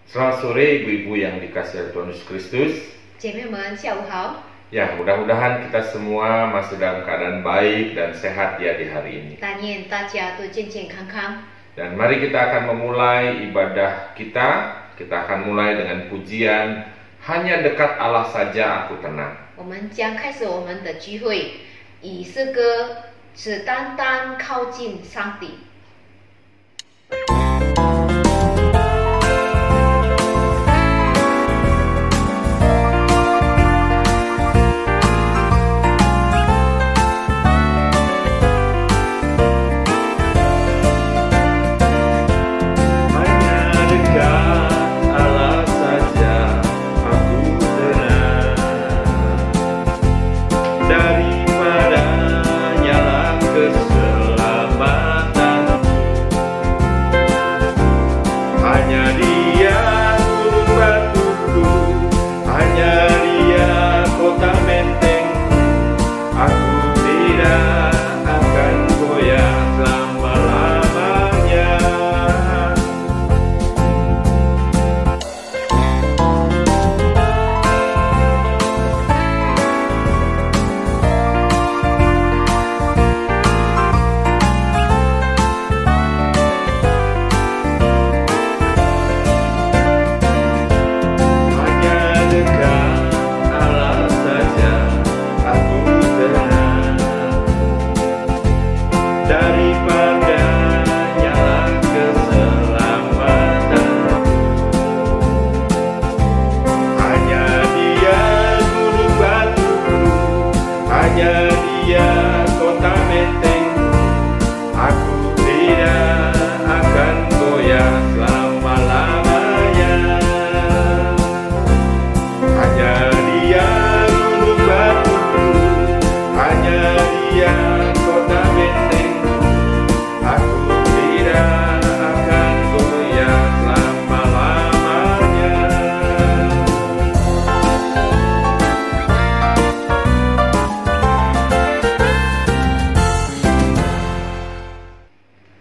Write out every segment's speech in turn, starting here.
Selamat sore ibu-ibu yang dikasihi Tuhan Yesus Kristus. 姐妹们，下午好。 Ya, mudah-mudahan kita semua masih dalam keadaan baik dan sehat ya di hari ini. 但愿大家都健健康康。 Dan mari kita akan memulai ibadah kita. Kita akan mulai dengan pujian Hanya dekat Allah saja aku tenang. 我们将开始我们的聚会，以诗歌只单单靠近上帝。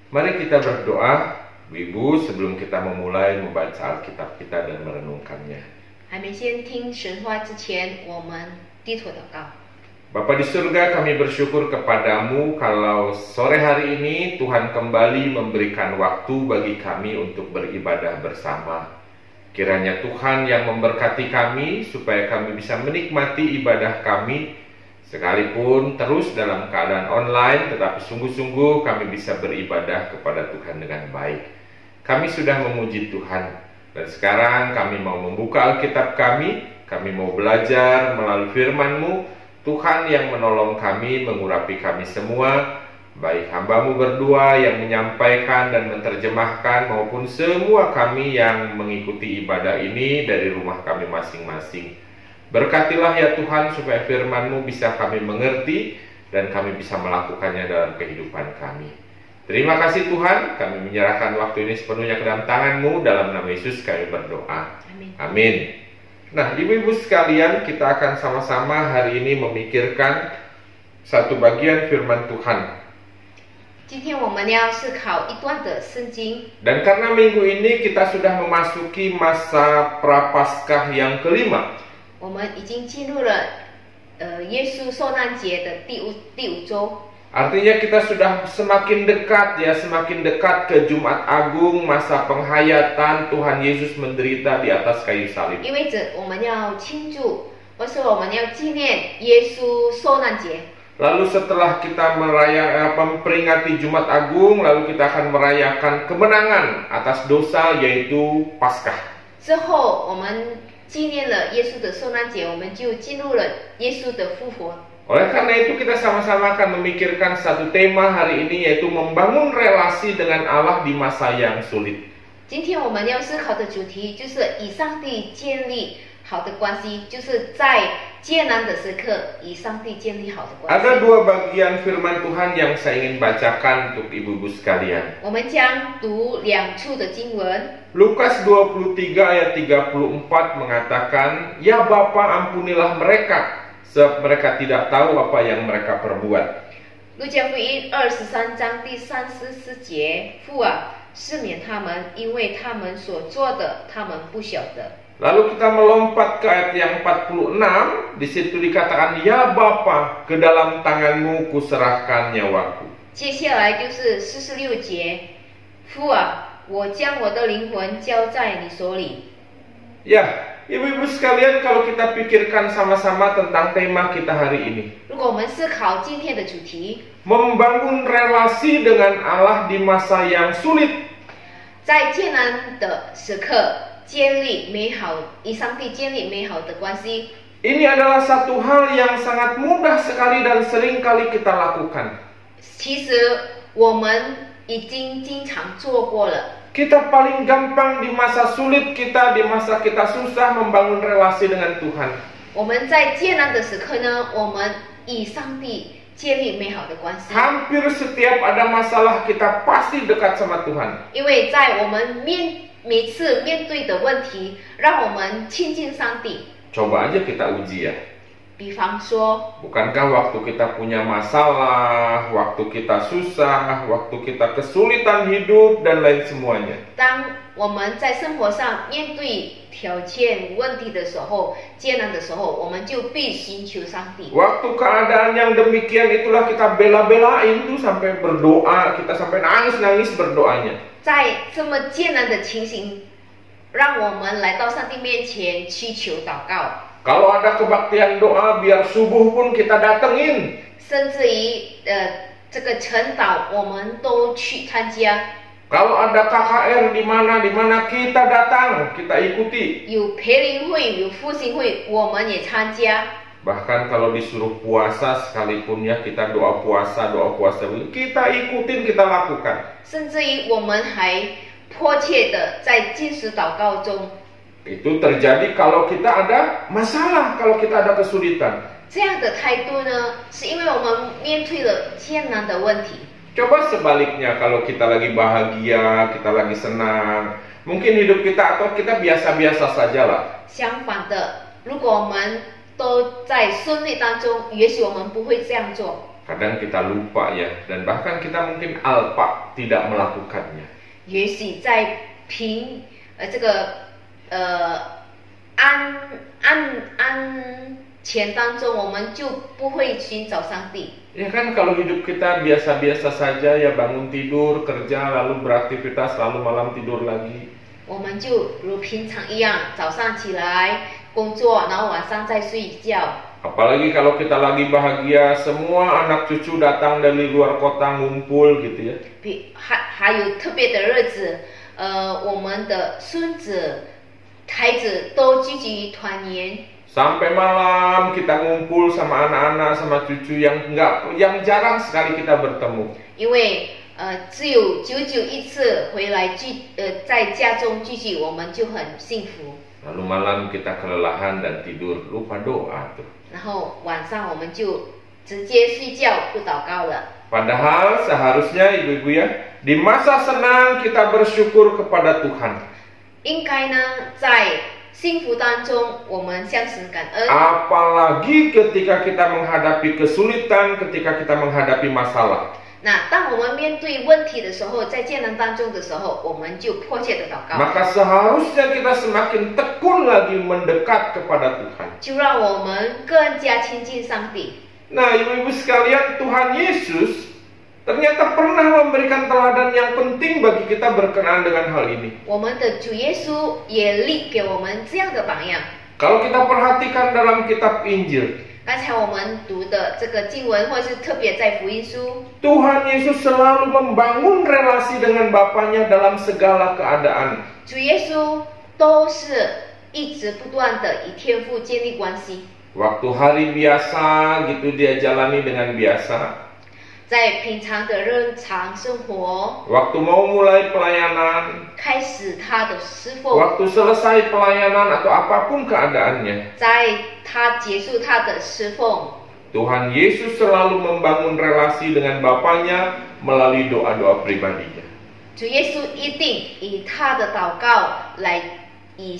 Mari kita berdoa, Ibu, sebelum kita memulai membaca Alkitab kita dan merenungkannya. 还没先听神话之前，我们低头祷告。 Bapa di surga, kami bersyukur kepadamu kalau sore hari ini Tuhan kembali memberikan waktu bagi kami untuk beribadah bersama. Kiranya Tuhan yang memberkati kami supaya kami bisa menikmati ibadah kami, sekalipun terus dalam keadaan online, tetapi sungguh-sungguh kami bisa beribadah kepada Tuhan dengan baik. Kami sudah memuji Tuhan, dan sekarang kami mau membuka Alkitab kami mau belajar melalui firman-Mu. Tuhan yang menolong kami, mengurapi kami semua, baik hamba-Mu berdua yang menyampaikan dan menerjemahkan, maupun semua kami yang mengikuti ibadah ini dari rumah kami masing-masing. Berkatilah ya Tuhan supaya firman-Mu bisa kami mengerti dan kami bisa melakukannya dalam kehidupan kami. Terima kasih Tuhan, kami menyerahkan waktu ini sepenuhnya ke dalam tangan-Mu, dalam nama Yesus kami berdoa. Amin. Amin. Nah, ibu-ibu sekalian, kita akan sama-sama hari ini memikirkan satu bagian firman Tuhan. 今天我们要思考一段的圣经。 Dan karena minggu ini kita sudah memasuki masa Prapaskah yang kelima. 我们已经进入了耶稣受难节的第五周。 Artinya kita sudah semakin dekat ke Jumat Agung, masa penghayatan Tuhan Yesus menderita di atas kayu salib. 意味着我们要庆祝，或是我们要纪念耶稣受难节。 Lalu setelah kita memperingati Jumat Agung, lalu kita akan merayakan kemenangan atas dosa, yaitu Paskah. 之后我们纪念了耶稣的受难节，我们就进入了耶稣的复活。 Oleh karena itu kita sama-sama akan memikirkan satu tema hari ini, yaitu membangun relasi dengan Allah di masa yang sulit. 今天我们要思考的主题就是与上帝建立好的关系，就是在艰难的时刻与上帝建立好的关系。 Ada dua bagian firman Tuhan yang saya ingin bacakan untuk ibu-ibu sekalian. 我们将读两处的经文。 Lukas 23 ayat 34 mengatakan, "Ya Bapa, ampunilah mereka, sebab mereka tidak tahu apa yang mereka perbuat." 路加福音23章第34节，父啊，赦免他们，因为他们所做的，他们不晓得。 Lalu kita melompat ke ayat yang 46, di situ dikatakan, ya Bapa, ke dalam tanganmu kuserahkan nyawaku. 接下来就是46节，父啊，我将我的灵魂交在你手里。 Ya, ibu-ibu sekalian, kalau kita pikirkan sama-sama tentang tema kita hari ini, 如果我们思考今天的主题， membangun relasi dengan Allah di masa yang sulit. 在艰难的时刻建立美好，与上帝建立美好的关系。 Ini adalah satu hal yang sangat mudah sekali dan sering kali kita lakukan. 其实我们已经经常做过了。 Kita paling gampang di masa sulit kita, di masa kita susah membangun relasi dengan Tuhan. 我们在艰难的时刻呢，我们与上帝建立美好的关系。 Hampir setiap ada masalah kita pasti dekat sama Tuhan. 因为在我们每次面对的问题，让我们亲近上帝。 Coba aja kita uji ya. 比方说， Bukankah waktu kita punya masalah, waktu kita susah, waktu kita kesulitan hidup dan lain semuanya, 当我们在生活上面对挑战问题的时候，艰难的时候，我们就必寻求上帝。 waktu keadaan yang demikian itulah kita bela-belain tuh sampai berdoa, kita sampai nangis-nangis berdoanya. 在这么艰难的情形，让我们来到上帝面前祈求祷告。 Kalau ada kebaktian doa, biar subuh pun kita datengin. 甚至于这个晨祷，我们都去参加。 Kalau ada KKR di mana kita datang, kita ikuti. 有培灵会，有复兴会，我们也参加。 Bahkan kalau disuruh puasa sekalipun ya, kita doa puasa, kita ikutin, kita lakukan. 甚至于我们还迫切的在禁食祷告中。 Itu terjadi kalau kita ada masalah, kalau kita ada kesulitan. 这样的态度呢，是因为我们面对了艰难的问题。 Coba sebaliknya, kalau kita lagi bahagia, kita lagi senang, mungkin hidup kita atau kita biasa-biasa saja lah. 相反的，如果我们都在顺利当中，也许我们不会这样做。 Kadang kita lupa ya, dan bahkan kita mungkin alpa tidak melakukannya. 也许在这个安全当中，我们就不会寻找上帝。 Ya kan, kalau hidup kita biasa-biasa saja ya, bangun tidur, kerja, lalu beraktivitas, lalu malam tidur lagi. 我们就如平常一样，早上起来工作，然后晚上再睡觉。 Apalagi kalau kita lagi bahagia, semua anak cucu datang dari luar kota ngumpul gitu ya. 还有特别的日子，我们的孙子、孩子都聚集团圆。 Sampai malam kita ngumpul sama anak-anak, sama cucu yang jarang sekali kita bertemu. 因为只有久久一次回来在家中聚集，我们就很幸福。 Lalu malam kita kelelahan dan tidur, lupa doa tuh. 然后晚上我们就直接睡觉，不祷告了。 Padahal seharusnya ibu-ibu ya, di masa senang kita bersyukur kepada Tuhan. 应该呢，在幸福当中，我们向神感恩。 Apalagi ketika kita menghadapi kesulitan, ketika kita menghadapi masalah. 那当我们面对问题的时候，在艰难当中的时候，我们就迫切的祷告。 Maka seharusnya kita semakin tekun lagi mendekat kepada Tuhan. 就让我们更加亲近上帝。 Nah, ibu-ibu sekalian, Tuhan Yesus ternyata pernah memberikan teladan yang penting bagi kita berkenaan dengan hal ini. 我们的主耶稣也立给我们这样的榜样。 Kalau kita perhatikan dalam kitab Injil, 刚才我们读的这个经文，或是特别在福音书， Tuhan Yesus selalu membangun relasi dengan Bapaknya dalam segala keadaan. 主耶稣都是一直不断的与天父建立关系。 Waktu hari biasa gitu dia jalani dengan biasa. 在平常的日常生活， Waktu mau mulai pelayanan, 开始他的侍奉， waktu selesai pelayanan atau apapun keadaannya, 在他结束他的侍奉， Tuhan Yesus selalu membangun relasi dengan Bapaknya melalui doa-doa pribadinya. 主耶稣一定以他的祷告来与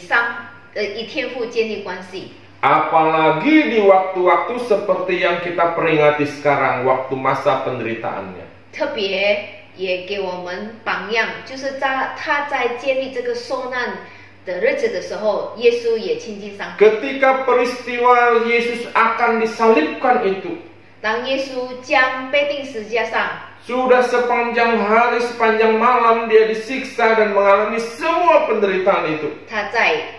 天父建立关系。 Apalagi di waktu-waktu seperti yang kita peringati sekarang, waktu masa penderitaannya. 特别也给我们榜样，就是他在建立这个受难的日子的时候，耶稣也亲近上帝。 Ketika peristiwa Yesus akan disalibkan itu, 当耶稣将被钉十字架上， sudah sepanjang hari, sepanjang malam dia disiksa dan mengalami semua penderitaan itu. 他在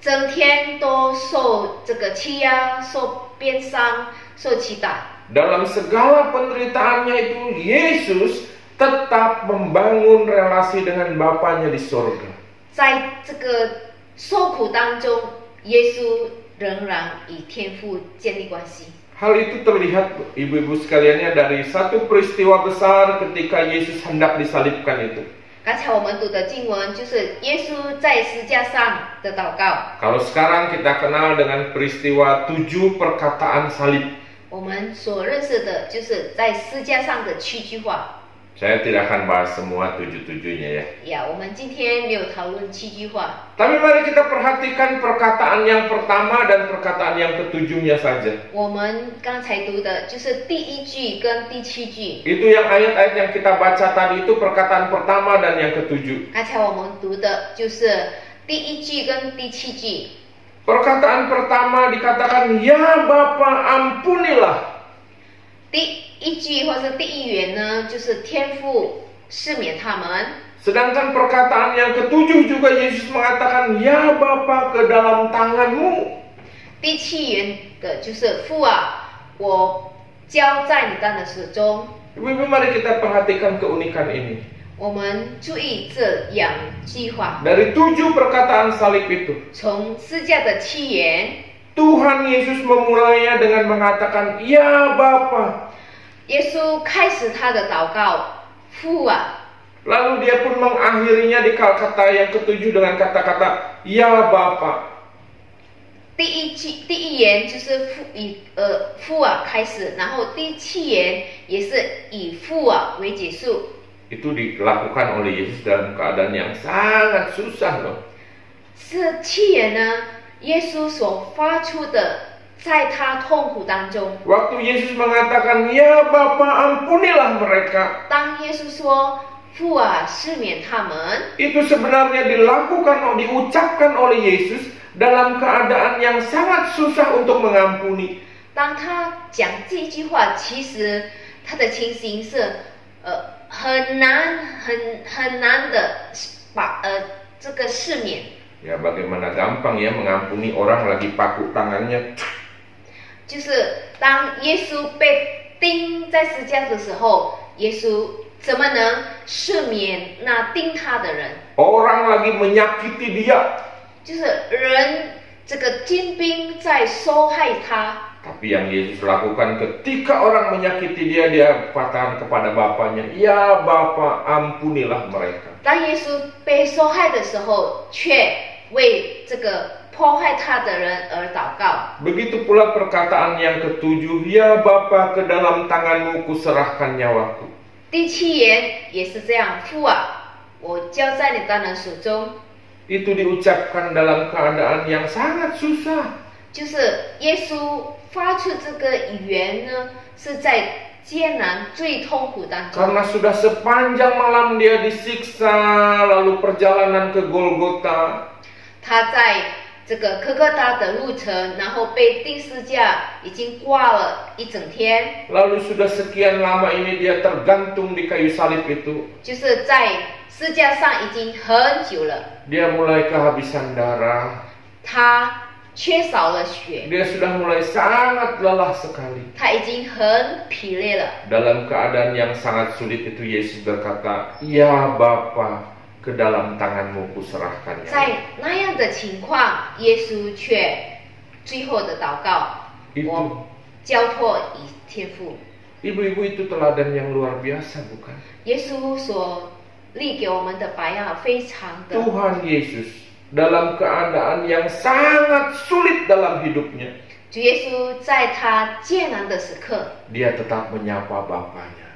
整天都受这个欺压、受鞭伤、受击打。 Dalam segala penderitaannya itu, Yesus tetap membangun relasi dengan Bapanya di surga. 在这个受苦当中，耶稣仍然与天父建立关系。 Hal itu terlihat, ibu-ibu sekaliannya, dari satu peristiwa besar ketika Yesus hendak disalibkan itu. 刚才我们读的经文就是耶稣在十字架上的祷告。 Kalau sekarang kita kenal dengan peristiwa 7 perkataan salib. 我们所认识的就是在十字架上的7句话。 Saya tidak akan bahas semua 7-7-nya ya. 呀，我们今天没有讨论7句话。 Tapi mari kita perhatikan perkataan yang pertama dan perkataan yang ke-7-nya saja. 我们刚才读的就是第1句跟第7句。 Itu yang ayat-ayat yang kita baca tadi itu perkataan pertama dan yang ke-7. 刚才我们读的就是第1句跟第7句。 Perkataan pertama dikatakan, "Ya Bapa, ampunilah." 第1句或是第1元呢，就是天父赦免他们。 Sedangkan perkataan yang ke-7 juga Yesus mengatakan, "Ya Bapa, ke dalam tangan-Mu." 第7元的就是父啊，我交在你的手中。 Ibu-ibu, mari kita perhatikan keunikan ini. 我们注意这2句话， Dari 7 perkataan salib itu, 从十字架的7元， Tuhan Yesus memulainya dengan mengatakan, "Ya Bapa." 耶稣开始他的祷告，父啊。 Lalu dia pun mengakhirinya di kata yang ke-7 dengan kata-kata, "Ya Bapa." 第一言就是父啊开始，然后第7言也是以父啊为结束。 Itu dilakukan oleh Yesus dalam keadaan yang sangat susah loh. 这7言呢，耶稣所发出的，在他痛苦当中。 Waktu Yesus mengatakan, "Ya Bapa, ampunilah mereka." 当耶稣说父啊赦免他们， Itu sebenarnya diucapkan oleh Yesus dalam keadaan yang sangat susah untuk mengampuni. 当他讲这句话，其实他的情形是很难的把这个赦免。 Ya bagaimana gampang ya mengampuni orang lagi paku tangannya. 就是当耶稣被钉在十字架的时候，耶稣怎么能赦免那钉他的人？ Orang lagi menyakiti dia. 就是人这个精兵在受害他。 Tapi yang Yesus lakukan ketika orang menyakiti dia, dia katakan kepada Bapanya, "Ya Bapa, ampunilah mereka." 当耶稣被受害的时候，却为这个迫害他的人而祷告。 Begitu pula perkataan yang ke-7, "Ya Bapa, ke dalam tangan-Mu kuserahkan nyawaku." 第7言也是这样，父啊，我交在你的人手中。 Itu diucapkan dalam keadaan yang sangat susah. 就是耶稣发出这个语言呢，是在艰难最痛苦当中。 Karena sudah sepanjang malam dia disiksa, lalu perjalanan ke Golgota. 他在这个科克达的路程，然后被钉十字架，已经挂了一整天。 Lalu sudah sekian lama ini dia tergantung di kayu salib itu. 就是在十字架上已经很久了， Dia mulai kehabisan darah. 他缺少了血， Dia sudah mulai sangat lelah sekali. 他已经很疲累了。 Dalam keadaan yang sangat sulit itu Yesus berkata, "Ya Bapa, ke dalam tangan-Mu kuserahkan." 在那样的情况，耶稣却最后的祷告， Itu 我交托于天父。 ibu-ibu itu teladan yang luar biasa bukan? 耶稣所立给我们的榜样非常的。 Tuhan Yesus dalam keadaan yang sangat sulit dalam hidupnya, 主耶稣在他艰难的时刻， dia tetap menyapa Bapanya.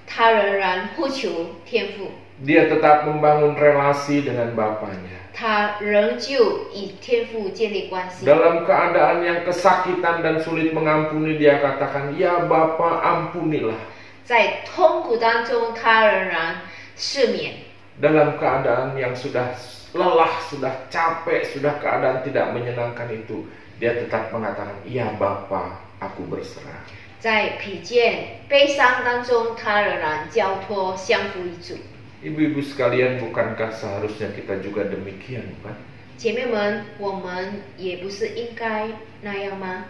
他仍然呼求天父， Dia tetap membangun relasi dengan Bapanya. 他仍旧与天父建立关系。 Dalam keadaan yang kesakitan dan sulit mengampuni, dia katakan, "Ya Bapa, ampunilah." 在痛苦当中，他仍然赦免。 Dalam keadaan yang sudah lelah, sudah capek, sudah keadaan tidak menyenangkan itu, dia tetap mengatakan, iya Bapa, aku berserah. 在疲倦、悲伤当中，他仍然交托、相服于主。 Ibu-ibu sekalian, bukankah seharusnya kita juga demikian, bukan? 姐妹们，我们也不是应该那样吗？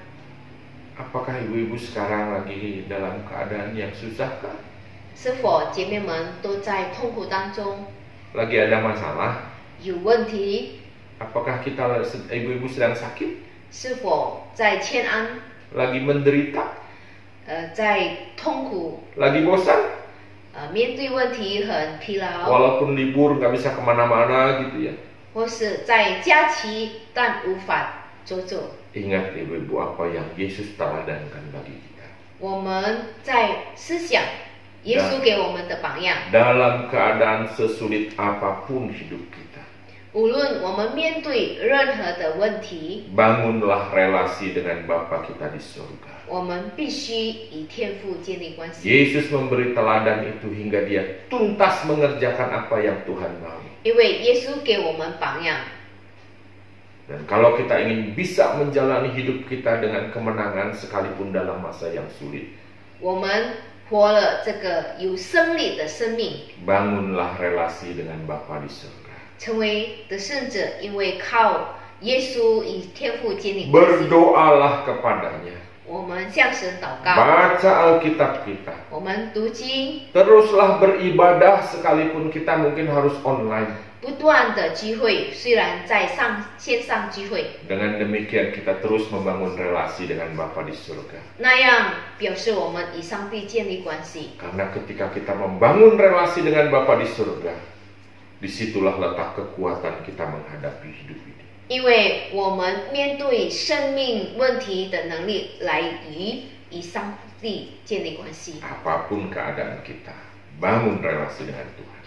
Apakah ibu-ibu sekarang lagi dalam keadaan yang susahkah? 是否姐妹们都在痛苦当中， Lagi ada masalah? 有问题？ Apakah kita ibu-ibu sedang sakit? 是否在欠安？ Lagi menderita? 在痛苦？ Lagi bosan? 面对问题很疲劳， Walaupun libur nggak bisa kemana-mana gitu ya. 或是在假期但无法走走。 Ingat ibu-ibu apa yang Yesus teladankan bagi kita. 我们在思想耶稣给我们的榜样。 Dalam keadaan sesulit apapun hidup kita, 无论我们面对任何的问题， bangunlah relasi dengan Bapa kita di surga. 我们必须与天父建立关系。 Yesus memberi teladan itu hingga dia tuntas mengerjakan apa yang Tuhan mau. 因为耶稣给我们榜样， Dan kalau kita ingin bisa menjalani hidup kita dengan kemenangan sekalipun dalam masa yang sulit, 我们活了这个有生力的生命， bangunlah relasi dengan Bapa di surga. 成为得胜者，因为靠耶稣与天父建立关系。 Berdoalah kepadanya. 我们向神祷告， Baca Alkitab kita. 我们读经， Teruslah beribadah sekalipun kita mungkin harus online. 不断的聚会，虽然在线上聚会， Dengan demikian kita terus membangun relasi dengan Bapa di surga. 那样表示我们与上帝建立关系。 Karena ketika kita membangun relasi dengan Bapa di surga, disitulah letak kekuatan kita menghadapi hidup ini. 因为我们面对生命问题的能力来于与上帝建立关系。 Apapun keadaan kita, bangun relasi dengan Tuhan.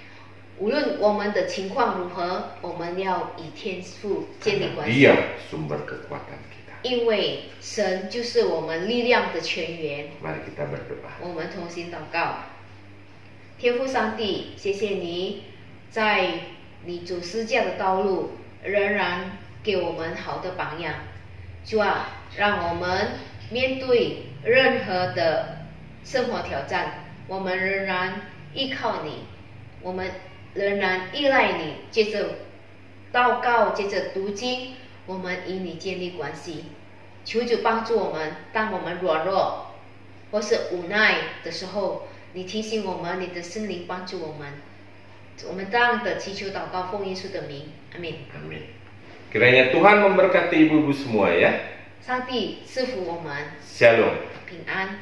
无论我们的情况如何，我们要与天父建立 Karena 关系。 Dia sumber kekuatan kita. 因为神就是我们力量的泉源。 Mari kita berdoa. 我们同心祷告，天父上帝，谢谢你在你主施教的道路仍然给我们好的榜样。主啊，让我们面对任何的生活挑战，我们仍然依靠你，我们仍然依赖你。接着祷告，接着读经，我们与你建立关系。求主帮助我们，当我们软弱或是无奈的时候，你提醒我们，你的圣灵帮助我们。我们这样的祈求祷告，奉耶稣的名，阿门。 Amin. Kiranya Tuhan memberkati ibu-ibu semua ya. 上帝赐福我们 Shalom. 平安。